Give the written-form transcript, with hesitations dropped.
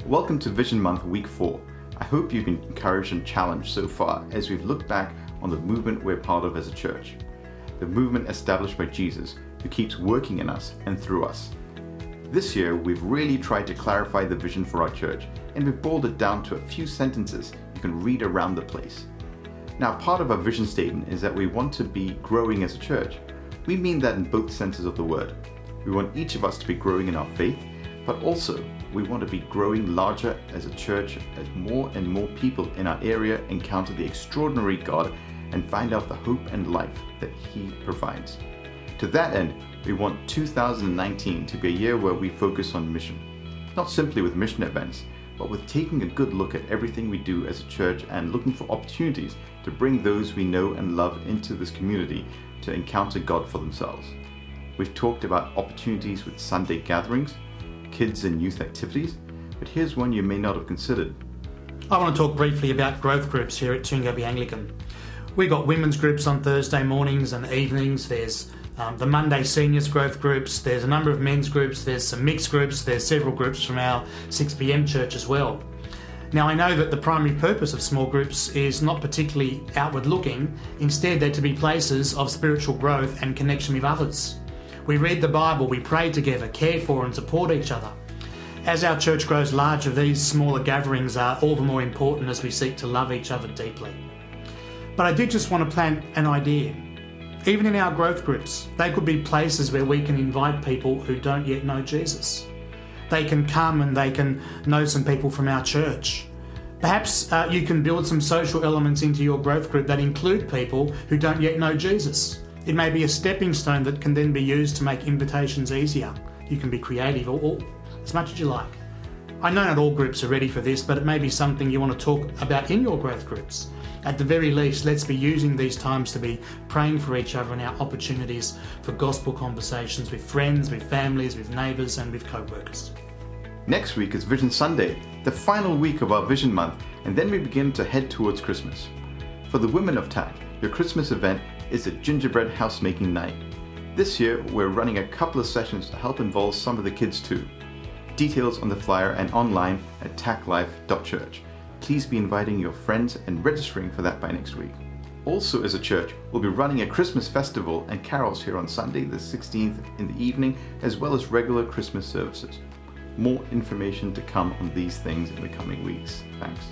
Welcome to Vision Month Week 4. I hope you've been encouraged and challenged so far as we've looked back on the movement we're part of as a church. The movement established by Jesus, who keeps working in us and through us. This year, we've really tried to clarify the vision for our church, and we've boiled it down to a few sentences you can read around the place. Now, part of our vision statement is that we want to be growing as a church. We mean that in both senses of the word. We want each of us to be growing in our faith, but also we want to be growing larger as a church as more and more people in our area encounter the extraordinary God and find out the hope and life that He provides. To that end, we want 2019 to be a year where we focus on mission. Not simply with mission events, but with taking a good look at everything we do as a church and looking for opportunities to bring those we know and love into this community to encounter God for themselves. We've talked about opportunities with Sunday gatherings, kids and youth activities, but here's one you may not have considered. I want to talk briefly about growth groups here at Toongabbie Anglican. We've got women's groups on Thursday mornings and evenings. There's the Monday seniors growth groups. There's a number of men's groups. There's some mixed groups. There's several groups from our 6pm church as well. Now, I know that the primary purpose of small groups is not particularly outward looking. Instead, they're to be places of spiritual growth and connection with others. We read the Bible, we pray together, care for and support each other. As our church grows larger, these smaller gatherings are all the more important as we seek to love each other deeply. But I did just want to plant an idea. Even in our growth groups, they could be places where we can invite people who don't yet know Jesus. They can come and they can know some people from our church. Perhaps you can build some social elements into your growth group that include people who don't yet know Jesus. It may be a stepping stone that can then be used to make invitations easier. You can be creative or as much as you like. I know not all groups are ready for this, but it may be something you want to talk about in your growth groups. At the very least, let's be using these times to be praying for each other and our opportunities for gospel conversations with friends, with families, with neighbours and with co-workers. Next week is Vision Sunday, the final week of our Vision Month, and then we begin to head towards Christmas. For the women of TAC, your Christmas event is a gingerbread house making night. This year, we're running a couple of sessions to help involve some of the kids too. Details on the flyer and online at taclife.church. Please be inviting your friends and registering for that by next week. Also, as a church, we'll be running a Christmas festival and carols here on Sunday the 16th in the evening, as well as regular Christmas services. More information to come on these things in the coming weeks. Thanks.